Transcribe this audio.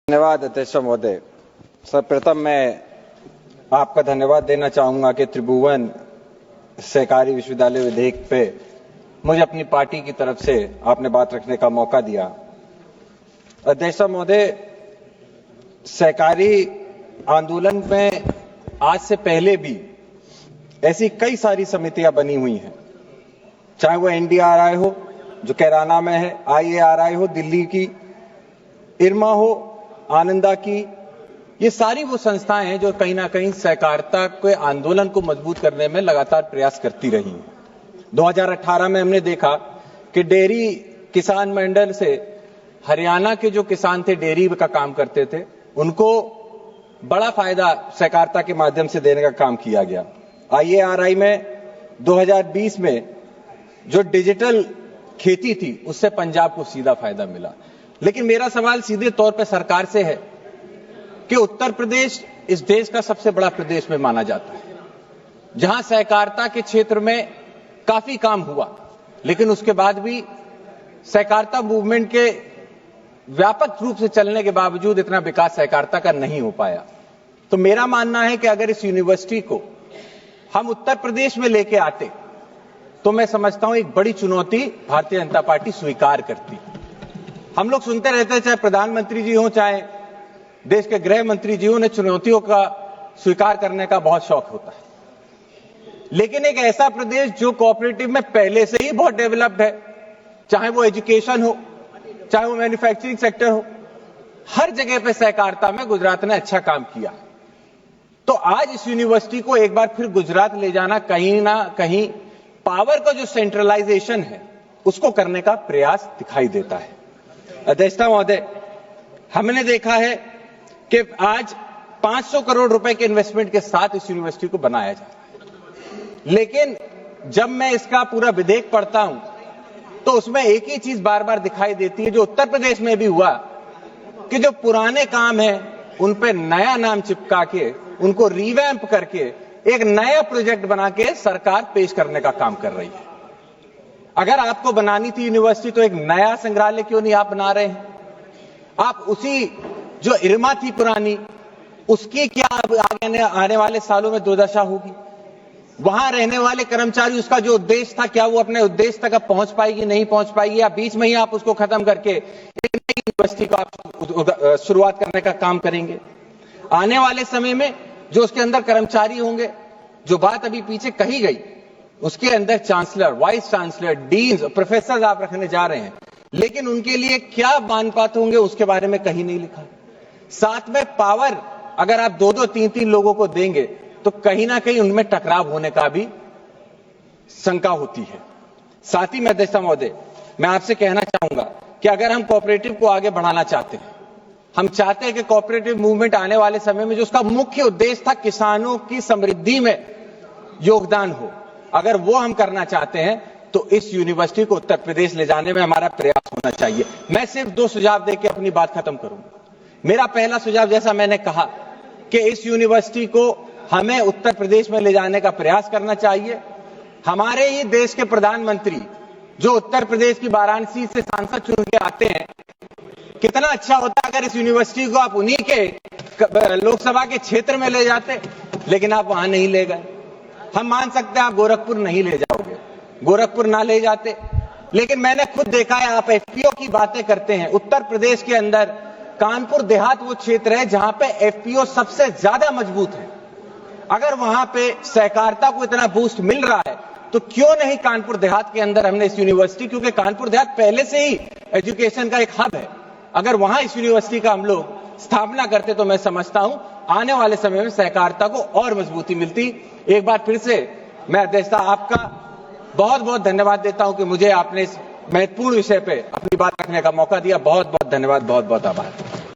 धन्यवाद अध्यक्ष महोदय। सर्वप्रथम मैं आपका धन्यवाद देना चाहूंगा कि त्रिभुवन सहकारी विश्वविद्यालय विधेयक पे मुझे अपनी पार्टी की तरफ से आपने बात रखने का मौका दिया। अध्यक्ष महोदय, सहकारी आंदोलन में आज से पहले भी ऐसी कई सारी समितियां बनी हुई हैं, चाहे वो एनडीआरआई हो जो कैराना में है, आईएआरआई हो दिल्ली की, इरमा हो आनंदा की, ये सारी वो संस्थाएं हैं जो कहीं ना कहीं सहकारिता के आंदोलन को मजबूत करने में लगातार प्रयास करती रही हैं। 2018 में हमने देखा कि डेयरी किसान मंडल से हरियाणा के जो किसान थे, डेयरी का काम करते थे, उनको बड़ा फायदा सहकारिता के माध्यम से देने का काम किया गया। आईएआरआई में 2020 में जो डिजिटल खेती थी उससे पंजाब को सीधा फायदा मिला। लेकिन मेरा सवाल सीधे तौर पर सरकार से है कि उत्तर प्रदेश इस देश का सबसे बड़ा प्रदेश में माना जाता है, जहां सहकारिता के क्षेत्र में काफी काम हुआ, लेकिन उसके बाद भी सहकारिता मूवमेंट के व्यापक रूप से चलने के बावजूद इतना विकास सहकारिता का नहीं हो पाया। तो मेरा मानना है कि अगर इस यूनिवर्सिटी को हम उत्तर प्रदेश में लेके आते तो मैं समझता हूं एक बड़ी चुनौती भारतीय जनता पार्टी स्वीकार करती। हम लोग सुनते रहते हैं, चाहे प्रधानमंत्री जी हो चाहे देश के गृह मंत्री जी हो, उन्हें चुनौतियों का स्वीकार करने का बहुत शौक होता है। लेकिन एक ऐसा प्रदेश जो कोऑपरेटिव में पहले से ही बहुत डेवलप्ड है, चाहे वो एजुकेशन हो चाहे वो मैन्युफैक्चरिंग सेक्टर हो, हर जगह पे सहकारिता में गुजरात ने अच्छा काम किया। तो आज इस यूनिवर्सिटी को एक बार फिर गुजरात ले जाना कहीं ना कहीं पावर का जो सेंट्रलाइजेशन है उसको करने का प्रयास दिखाई देता है। अध्यक्ष महोदय, हमने देखा है कि आज 500 करोड़ रुपए के इन्वेस्टमेंट के साथ इस यूनिवर्सिटी को बनाया जा रहा है, लेकिन जब मैं इसका पूरा विधेयक पढ़ता हूं तो उसमें एक ही चीज बार बार दिखाई देती है, जो उत्तर प्रदेश में भी हुआ, कि जो पुराने काम है उन पे नया नाम चिपका के उनको रिवैम्प करके एक नया प्रोजेक्ट बना के सरकार पेश करने का काम कर रही है। अगर आपको बनानी थी यूनिवर्सिटी तो एक नया संग्रहालय क्यों नहीं आप बना रहे हैं? आप उसी जो इरमा थी पुरानी, उसकी क्या आने वाले सालों में दुर्दशा होगी? वहां रहने वाले कर्मचारी, उसका जो उद्देश्य था, क्या वो अपने उद्देश्य तक पहुंच पाएगी, नहीं पहुंच पाएगी, या बीच में ही आप उसको खत्म करके एक नई यूनिवर्सिटी को आप शुरुआत करने का काम करेंगे? आने वाले समय में जो उसके अंदर कर्मचारी होंगे, जो बात अभी पीछे कही गई, उसके अंदर chancellor, vice chancellor, deans, professor आप रखने जा रहे हैं, लेकिन उनके लिए क्या मानपात होंगे उसके बारे में कहीं नहीं लिखा। साथ में पावर अगर आप 2-2, 3-3 लोगों को देंगे तो कहीं ना कहीं उनमें टकराव होने का भी शंका होती है। साथ ही में अध्यक्ष महोदय, मैं आपसे कहना चाहूंगा कि अगर हम कोऑपरेटिव को आगे बढ़ाना चाहते हैं, हम चाहते हैं कि कोऑपरेटिव मूवमेंट आने वाले समय में जो उसका मुख्य उद्देश्य था किसानों की समृद्धि में योगदान हो, अगर वो हम करना चाहते हैं तो इस यूनिवर्सिटी को उत्तर प्रदेश ले जाने में हमारा प्रयास होना चाहिए। मैं सिर्फ 2 सुझाव देकर अपनी बात खत्म करूंगा। मेरा पहला सुझाव, जैसा मैंने कहा कि इस यूनिवर्सिटी को हमें उत्तर प्रदेश में ले जाने का प्रयास करना चाहिए। हमारे ही देश के प्रधानमंत्री जो उत्तर प्रदेश की वाराणसी से सांसद चुन के आते हैं, कितना अच्छा होता अगर इस यूनिवर्सिटी को आप उन्हीं के लोकसभा के क्षेत्र में ले जाते, लेकिन आप वहां नहीं ले गए। हम मान सकते हैं आप गोरखपुर नहीं ले जाओगे, गोरखपुर ना ले जाते, लेकिन मैंने खुद देखा है, आप एफपीओ की बातें करते हैं। उत्तर प्रदेश के अंदर कानपुर देहात वो क्षेत्र है जहां पे एफपीओ सबसे ज्यादा मजबूत है। अगर वहां पे सहकारिता को इतना बूस्ट मिल रहा है तो क्यों नहीं कानपुर देहात के अंदर हमने इस यूनिवर्सिटी, क्योंकि कानपुर देहात पहले से ही एजुकेशन का एक हब है, अगर वहां इस यूनिवर्सिटी का हम लोग स्थापना करते तो मैं समझता हूं आने वाले समय में सहकारिता को और मजबूती मिलती। एक बार फिर से मैं अध्यक्षता आपका बहुत बहुत धन्यवाद देता हूं कि मुझे आपने इस महत्वपूर्ण विषय पे अपनी बात रखने का मौका दिया। बहुत बहुत धन्यवाद, बहुत बहुत आभार।